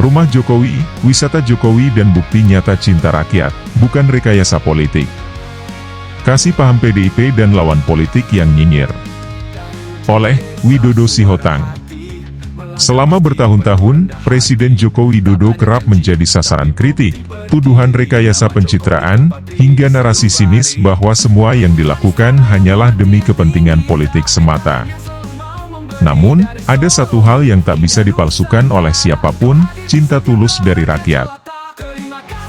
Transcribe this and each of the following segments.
Rumah Jokowi, wisata Jokowi dan bukti nyata cinta rakyat, bukan rekayasa politik. Kasih paham PDIP dan lawan politik yang nyinyir. Oleh Widodo Sihotang. Selama bertahun-tahun, Presiden Joko Widodo kerap menjadi sasaran kritik, tuduhan rekayasa pencitraan, hingga narasi sinis bahwa semua yang dilakukan hanyalah demi kepentingan politik semata. Namun, ada satu hal yang tak bisa dipalsukan oleh siapapun, cinta tulus dari rakyat.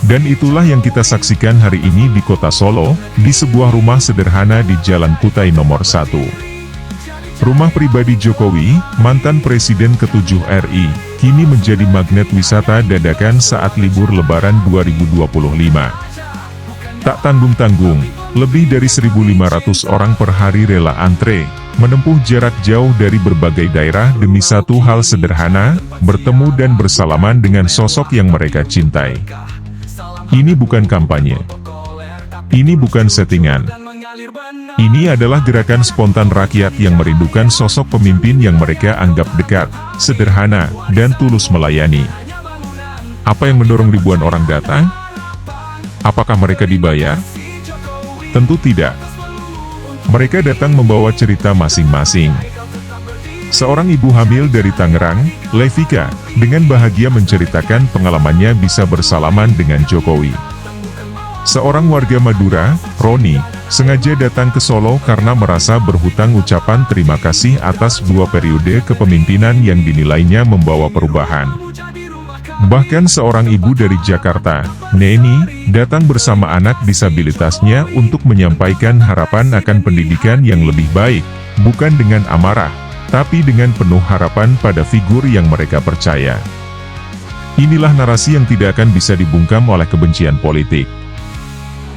Dan itulah yang kita saksikan hari ini di kota Solo, di sebuah rumah sederhana di Jalan Kutai nomor 1. Rumah pribadi Jokowi, mantan Presiden ke-7 RI, kini menjadi magnet wisata dadakan saat libur Lebaran 2025. Tak tanggung-tanggung, lebih dari 1.500 orang per hari rela antre, menempuh jarak jauh dari berbagai daerah demi satu hal sederhana, bertemu dan bersalaman dengan sosok yang mereka cintai. Ini bukan kampanye. Ini bukan settingan. Ini adalah gerakan spontan rakyat yang merindukan sosok pemimpin yang mereka anggap dekat, sederhana, dan tulus melayani. Apa yang mendorong ribuan orang datang? Apakah mereka dibayar? Tentu tidak. Mereka datang membawa cerita masing-masing. Seorang ibu hamil dari Tangerang, Levika, dengan bahagia menceritakan pengalamannya bisa bersalaman dengan Jokowi. Seorang warga Madura, Roni, sengaja datang ke Solo karena merasa berhutang ucapan terima kasih atas 2 periode kepemimpinan yang dinilainya membawa perubahan. Bahkan seorang ibu dari Jakarta, Neni, datang bersama anak disabilitasnya untuk menyampaikan harapan akan pendidikan yang lebih baik, bukan dengan amarah, tapi dengan penuh harapan pada figur yang mereka percaya. Inilah narasi yang tidak akan bisa dibungkam oleh kebencian politik.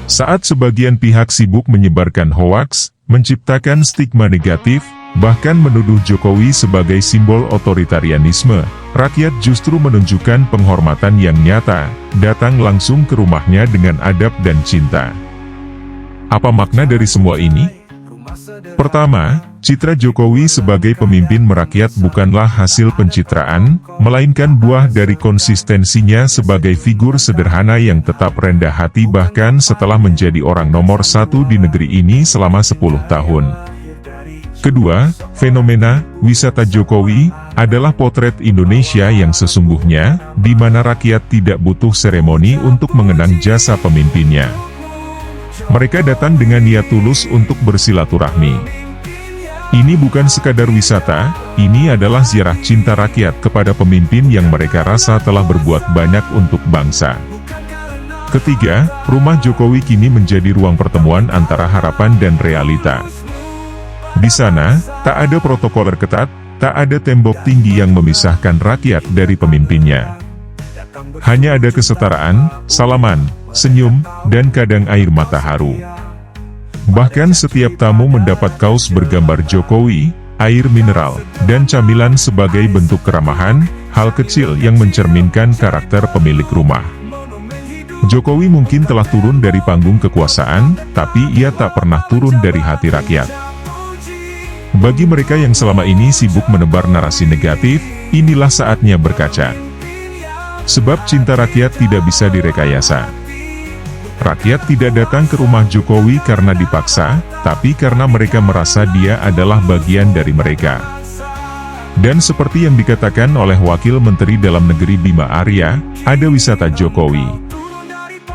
Saat sebagian pihak sibuk menyebarkan hoaks, menciptakan stigma negatif, bahkan menuduh Jokowi sebagai simbol otoritarianisme, rakyat justru menunjukkan penghormatan yang nyata, datang langsung ke rumahnya dengan adab dan cinta. Apa makna dari semua ini? Pertama, citra Jokowi sebagai pemimpin merakyat bukanlah hasil pencitraan, melainkan buah dari konsistensinya sebagai figur sederhana yang tetap rendah hati bahkan setelah menjadi orang nomor 1 di negeri ini selama 10 tahun. Kedua, fenomena wisata Jokowi adalah potret Indonesia yang sesungguhnya, di mana rakyat tidak butuh seremoni untuk mengenang jasa pemimpinnya. Mereka datang dengan niat tulus untuk bersilaturahmi. Ini bukan sekadar wisata, ini adalah ziarah cinta rakyat kepada pemimpin yang mereka rasa telah berbuat banyak untuk bangsa. Ketiga, rumah Jokowi kini menjadi ruang pertemuan antara harapan dan realita. Di sana, tak ada protokol ketat, tak ada tembok tinggi yang memisahkan rakyat dari pemimpinnya. Hanya ada kesetaraan, salaman, senyum, dan kadang air mata haru. Bahkan setiap tamu mendapat kaos bergambar Jokowi, air mineral, dan camilan sebagai bentuk keramahan, hal kecil yang mencerminkan karakter pemilik rumah. Jokowi mungkin telah turun dari panggung kekuasaan, tapi ia tak pernah turun dari hati rakyat. Bagi mereka yang selama ini sibuk menebar narasi negatif, inilah saatnya berkaca. Sebab cinta rakyat tidak bisa direkayasa. Rakyat tidak datang ke rumah Jokowi karena dipaksa, tapi karena mereka merasa dia adalah bagian dari mereka. Dan seperti yang dikatakan oleh Wakil Menteri Dalam Negeri Bima Arya, ada wisata Jokowi.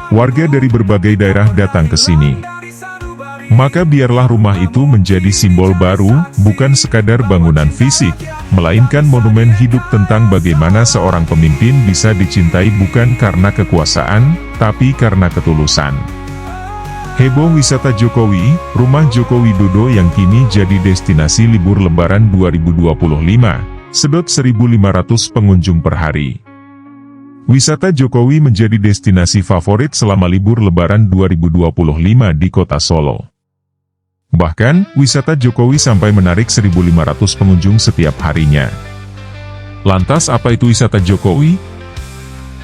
Warga dari berbagai daerah datang ke sini. Maka biarlah rumah itu menjadi simbol baru, bukan sekadar bangunan fisik, melainkan monumen hidup tentang bagaimana seorang pemimpin bisa dicintai bukan karena kekuasaan, tapi karena ketulusan. Heboh wisata Jokowi, rumah Joko Widodo yang kini jadi destinasi libur Lebaran 2025, sedot 1.500 pengunjung per hari. Wisata Jokowi menjadi destinasi favorit selama libur Lebaran 2025 di kota Solo. Bahkan, wisata Jokowi sampai menarik 1.500 pengunjung setiap harinya. Lantas apa itu wisata Jokowi?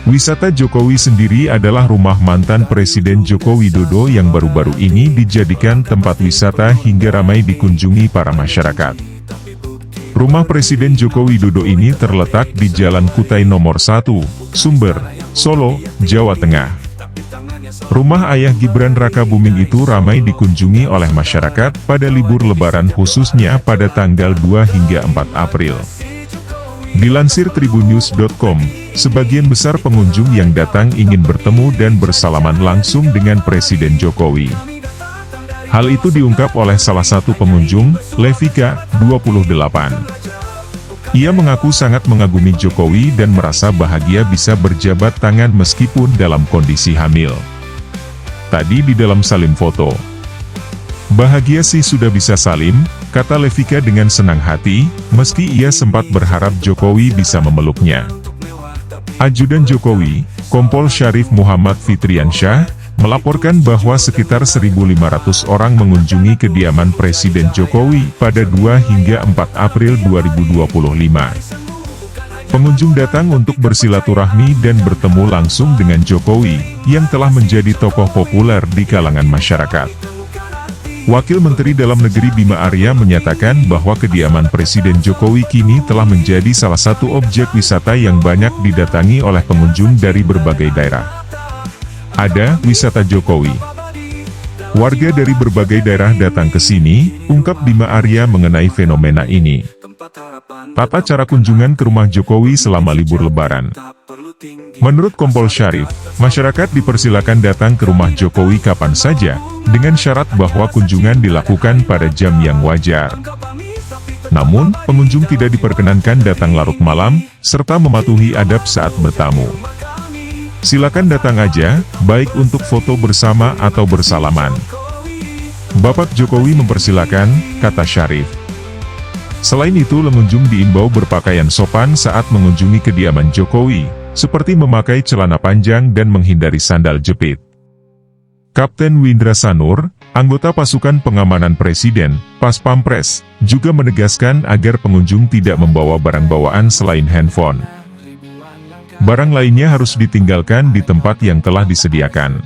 Wisata Jokowi sendiri adalah rumah mantan Presiden Joko Widodo yang baru-baru ini dijadikan tempat wisata hingga ramai dikunjungi para masyarakat. Rumah Presiden Joko Widodo ini terletak di Jalan Kutai Nomor 1, Sumber, Solo, Jawa Tengah. Rumah ayah Gibran Rakabuming itu ramai dikunjungi oleh masyarakat pada libur Lebaran khususnya pada tanggal 2 hingga 4 April. Dilansir tribunnews.com, sebagian besar pengunjung yang datang ingin bertemu dan bersalaman langsung dengan Presiden Jokowi. Hal itu diungkap oleh salah satu pengunjung, Levika, 28. Ia mengaku sangat mengagumi Jokowi dan merasa bahagia bisa berjabat tangan meskipun dalam kondisi hamil. Tadi di dalam salim foto. Bahagia sih sudah bisa salim, kata Levika dengan senang hati, meski ia sempat berharap Jokowi bisa memeluknya. Ajudan Jokowi, Kompol Syarif Muhammad Fitriansyah, melaporkan bahwa sekitar 1.500 orang mengunjungi kediaman Presiden Jokowi pada 2 hingga 4 April 2025. Pengunjung datang untuk bersilaturahmi dan bertemu langsung dengan Jokowi, yang telah menjadi tokoh populer di kalangan masyarakat. Wakil Menteri Dalam Negeri Bima Arya menyatakan bahwa kediaman Presiden Jokowi kini telah menjadi salah satu objek wisata yang banyak didatangi oleh pengunjung dari berbagai daerah. Ada wisata Jokowi. Warga dari berbagai daerah datang ke sini, ungkap Bima Arya mengenai fenomena ini. Tata cara kunjungan ke rumah Jokowi selama libur Lebaran. Menurut Kompol Syarif, masyarakat dipersilakan datang ke rumah Jokowi kapan saja, dengan syarat bahwa kunjungan dilakukan pada jam yang wajar. Namun, pengunjung tidak diperkenankan datang larut malam, serta mematuhi adab saat bertamu. Silakan datang aja, baik untuk foto bersama atau bersalaman. Bapak Jokowi mempersilakan, kata Syarif. Selain itu, pengunjung diimbau berpakaian sopan saat mengunjungi kediaman Jokowi, seperti memakai celana panjang dan menghindari sandal jepit. Kapten Windra Sanur, anggota pasukan pengamanan Presiden, Pas Pampres, juga menegaskan agar pengunjung tidak membawa barang bawaan selain handphone. Barang lainnya harus ditinggalkan di tempat yang telah disediakan.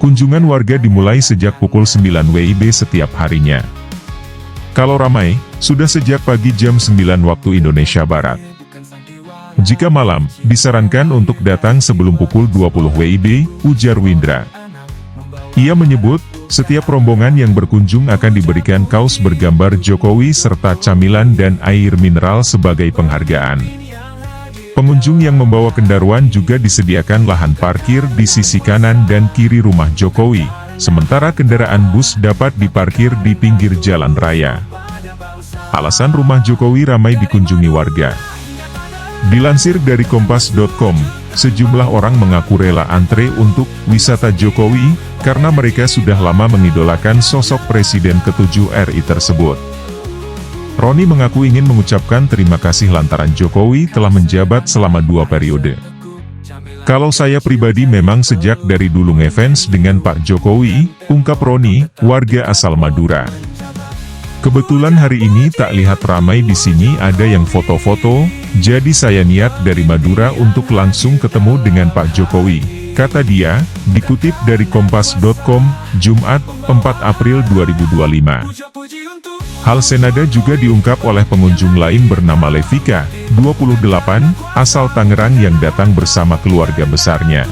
Kunjungan warga dimulai sejak pukul 9 WIB setiap harinya. Kalau ramai, sudah sejak pagi jam 9 waktu Indonesia Barat. Jika malam, disarankan untuk datang sebelum pukul 20 WIB, ujar Windra. Ia menyebut, setiap rombongan yang berkunjung akan diberikan kaos bergambar Jokowi serta camilan dan air mineral sebagai penghargaan. Pengunjung yang membawa kendaraan juga disediakan lahan parkir di sisi kanan dan kiri rumah Jokowi, sementara kendaraan bus dapat diparkir di pinggir jalan raya. Alasan rumah Jokowi ramai dikunjungi warga. Dilansir dari Kompas.com, sejumlah orang mengaku rela antre untuk wisata Jokowi, karena mereka sudah lama mengidolakan sosok Presiden ke-7 RI tersebut. Roni mengaku ingin mengucapkan terima kasih lantaran Jokowi telah menjabat selama 2 periode. Kalau saya pribadi memang sejak dari dulu ngefans dengan Pak Jokowi, ungkap Roni, warga asal Madura. Kebetulan hari ini tak lihat ramai di sini ada yang foto-foto, jadi saya niat dari Madura untuk langsung ketemu dengan Pak Jokowi, kata dia, dikutip dari Kompas.com, Jumat, 4 April 2025. Hal senada juga diungkap oleh pengunjung lain bernama Levika, 28, asal Tangerang yang datang bersama keluarga besarnya.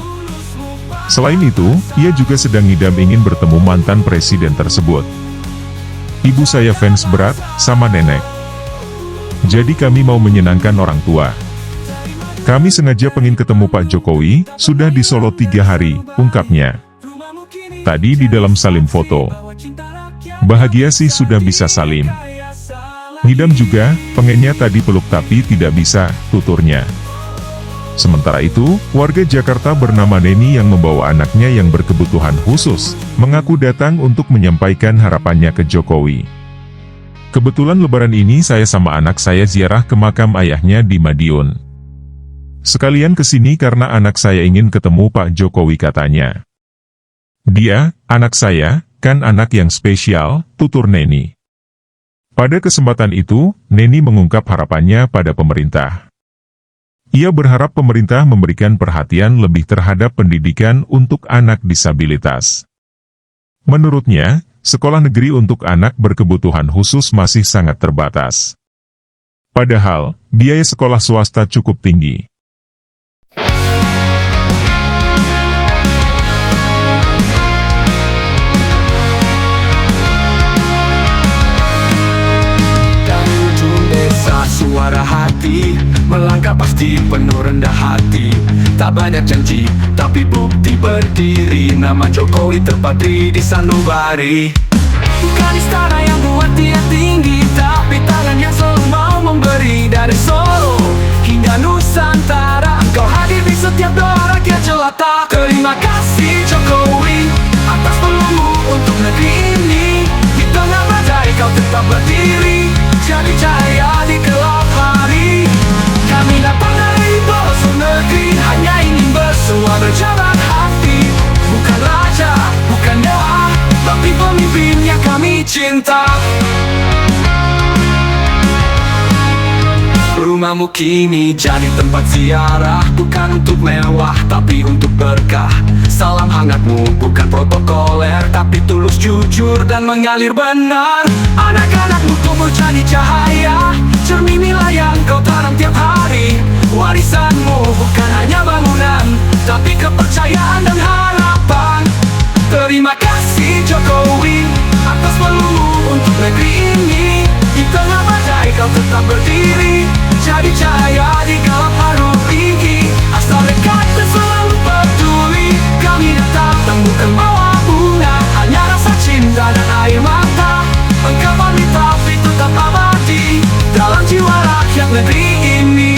Selain itu, ia juga sedang ngidam ingin bertemu mantan presiden tersebut. Ibu saya fans berat, sama nenek. Jadi kami mau menyenangkan orang tua. Kami sengaja pengen ketemu Pak Jokowi, sudah di Solo 3 hari, ungkapnya. Tadi di dalam salim foto. Bahagia sih sudah bisa salim. Ngidam juga, pengennya tadi peluk tapi tidak bisa, tuturnya. Sementara itu, warga Jakarta bernama Neni yang membawa anaknya yang berkebutuhan khusus, mengaku datang untuk menyampaikan harapannya ke Jokowi. Kebetulan Lebaran ini saya sama anak saya ziarah ke makam ayahnya di Madiun. Sekalian kesini karena anak saya ingin ketemu Pak Jokowi, katanya. Dia, anak saya, kan anak yang spesial, tutur Neni. Pada kesempatan itu, Neni mengungkap harapannya pada pemerintah. Ia berharap pemerintah memberikan perhatian lebih terhadap pendidikan untuk anak disabilitas. Menurutnya, sekolah negeri untuk anak berkebutuhan khusus masih sangat terbatas. Padahal, biaya sekolah swasta cukup tinggi. Dari ujung desa suara hati melangkah pasti penuh rendah hati. Tak banyak janji, tapi bukti berdiri. Nama Jokowi terpatri di sanubari. Bukan istana yang buat dia tinggi, tapi tangan yang selalu mau memberi. Dari Solo hingga Nusantara, engkau hadir di setiap doa rakyat jelata. Terima kasih Jokowi atas peluangmu untuk negeri ini. Di tengah badai kau tetap berdiri, jadi cahaya di gelap hari. Kami datang dari pelosok negeri, hanya ingin bersua berjalan hati. Bukan raja, bukan dewa, tapi pemimpin yang kami cinta. Rumahmu kini jadi tempat ziarah, bukan untuk mewah, tapi untuk berkah. Salam hangatmu bukan protokoler, tapi tulus, jujur, dan mengalir benar. Anak-anakmu tumbuh jadi cahaya, cermin nilai yang kau tanam tiap hari. Warisanmu bukan hanya bangunan, tapi kepercayaan dan harapan. Terima kasih Jokowi atas peluang untuk negeri ini. Di tengah badai kau tetap berdiri, jadi cahaya di gelap hari ini. Asal dekat dan selalu peduli, kami datang bukan bawa bunga, hanya rasa cinta dan air mata. Engkau pamit tapi tetap abadi dalam jiwa rakyat negeri ini.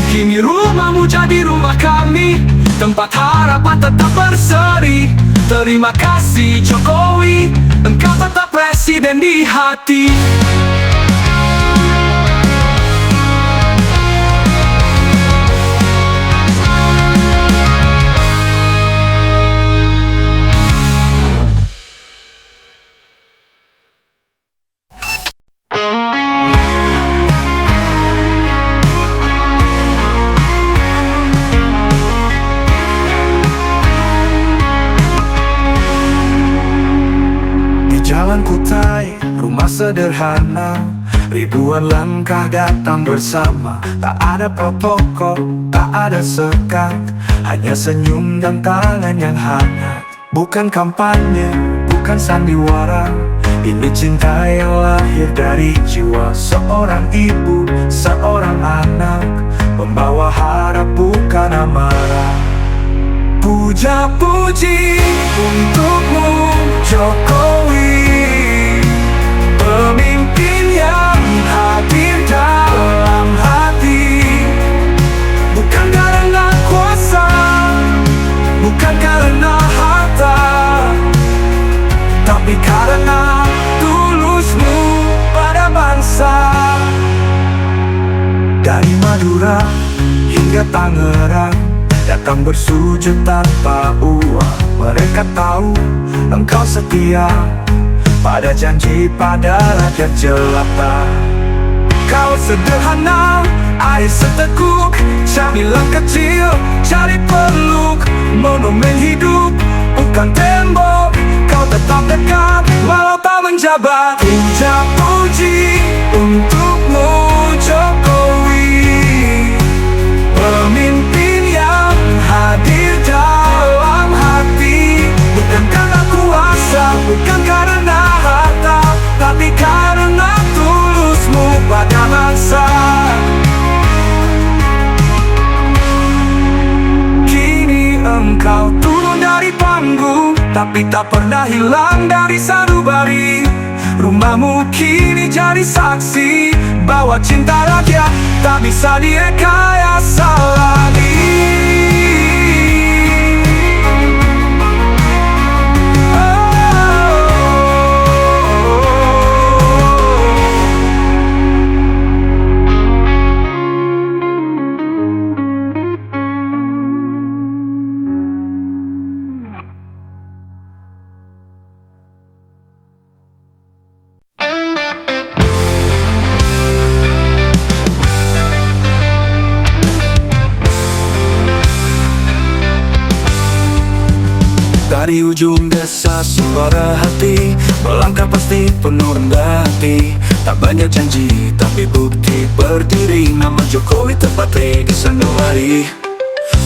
Kini rumahmu jadi rumah kami, tempat harapan tetap berseri. Terima kasih Jokowi, engkau tetap presiden di hati. Jalan Kutai, rumah sederhana, ribuan langkah datang bersama. Tak ada protokol, tak ada sekat, hanya senyum dan tangan yang hangat. Bukan kampanye, bukan sandiwara, ini cinta yang lahir dari jiwa. Seorang ibu, seorang anak, membawa harap bukan amarah. Puja-puji untukmu Jokowi, pemimpin yang hadir dalam hati. Bukan karena kuasa, bukan karena harta, tapi karena tulusmu pada bangsa. Dari Madura hingga Tangerang, datang bersujud tanpa uang. Mereka tahu engkau setia pada janji pada rakyat jelata. Kau sederhana, air seteguk, camilan kecil, cari peluk. Monumen hidup, bukan tembok, kau tetap dekat walau tak menjabat. Puja-puji untukmu Jokowi, pemimpin yang hadir dalam hati. Bukan karena kuasa, bukan karena harta, tapi karena tulusmu pada bangsa. Kini engkau turun dari panggung, tapi tak pernah hilang dari sanubari. Rumahmu kini jadi saksi bahwa cinta rakyat tak bisa direkayasa lagi. Dari ujung desa suara hati melangkah pasti penuh rendah hati. Tak banyak janji tapi bukti berdiri. Nama Jokowi tepat di sanubari.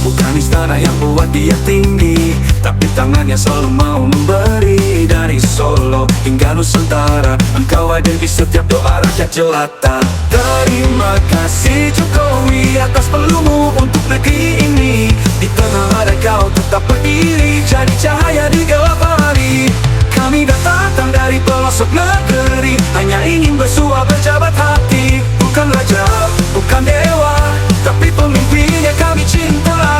Bukan istana yang buat dia tinggi, tapi tangannya selalu mau memberi. Dari Solo hingga Nusantara, engkau ada di setiap doa rakyat jelata. Terima kasih Jokowi atas pelumu untuk negeri ini. Di tengah ada kau tetap berdiri, jadi cahaya di gelap hari. Kami datang dari pelosok negeri, hanya ingin bersua berjabat hati. Bukan raja, bukan dewa, tapi pemimpin yang kami cinta.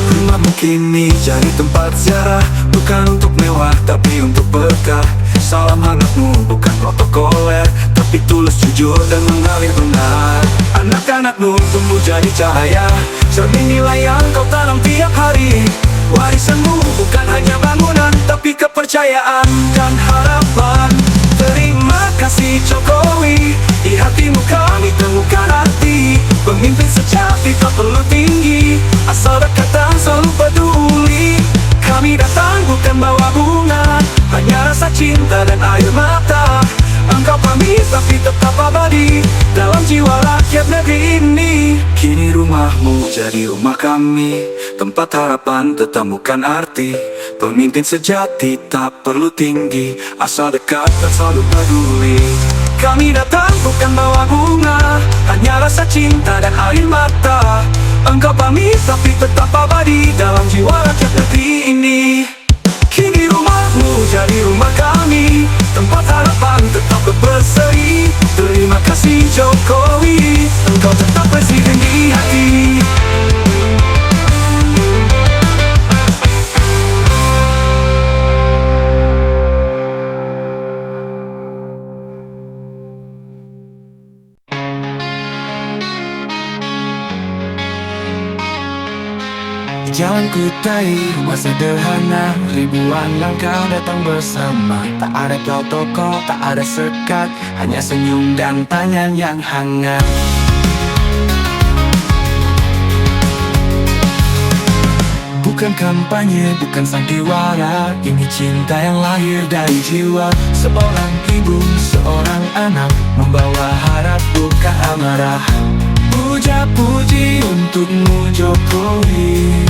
Rumahmu kini jadi tempat ziarah, bukan untuk mewah tapi untuk berkah. Salam hangatmu bukan protokoler, tapi tulus, jujur, dan mengalir benar. Anak-anakmu tumbuh jadi cahaya, cermin nilai yang kau tanam tiap hari. Warisanmu bukan hanya bangunan, tapi kepercayaan dan harapan. Terima kasih Jokowi, di hatimu kami temukan arti. Pemimpin sejati tak perlu tinggi, asal dekat dan selalu peduli. Kami datang bukan bawa bunga, hanya rasa cinta dan air mata. Engkau pamit tapi tetap abadi dalam jiwa rakyat negeri ini. Kini rumahmu jadi rumah kami, tempat harapan temukan arti. Pemimpin sejati tak perlu tinggi, asal dekat dan selalu peduli. Kami datang bukan bawa bunga, hanya rasa cinta dan air mata. Engkau pamit tapi tetap abadi dalam jiwa rakyat negeri ini. Kini rumahmu jadi rumah kami, tempat harapan tetap berseri. Terima kasih Jokowi, engkau tetap presiden di hati. Jalan Kutai, rumah sederhana, ribuan langkah datang bersama. Tak ada protokol, tak ada sekat, hanya senyum dan tangan yang hangat. Bukan kampanye, bukan sandiwara, ini cinta yang lahir dari jiwa. Seorang ibu, seorang anak, membawa harap bukan amarah. Puja-puji untukmu Jokowi,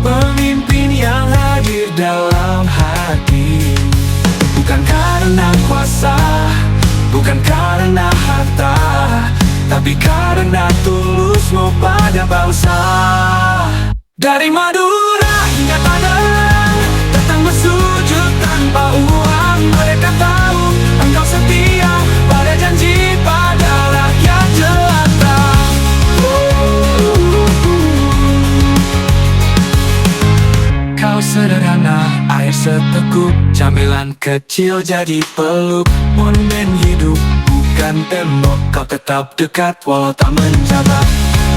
pemimpin yang hadir dalam hati. Bukan karena kuasa, bukan karena harta, tapi karena tulusmu pada bangsa. Dari Madura hingga Tangerang, datang bersujud tanpa uang. Mereka tahu engkau setia pada janji pada rakyat jelata. Kau sederhana, air seteguk, camilan kecil jadi peluk. Monumen hidup, bukan tembok, kau tetap dekat walau tak menjabat.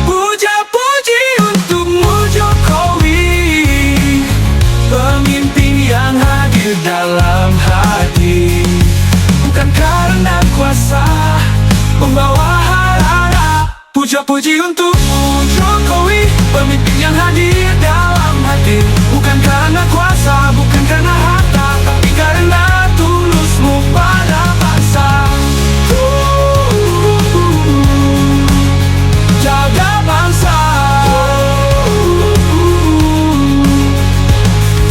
Puja-puji untukmu Jokowi, pemimpin yang hadir dalam hati. Bukan karena kuasa, membawa harap. Puja-puji untukmu Jokowi, pemimpin yang hadir dalam hati. Bukan karena kuasa, bukan karena harta, tapi karena tulusmu pada bangsa. Jaga bangsa.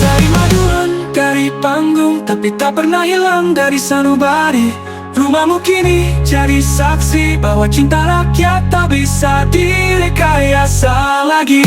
Dari Maduan, dari panggung, tapi tak pernah hilang dari sanubari. Rumahmu kini jadi saksi bahwa cinta rakyat tak bisa direkayasa lagi.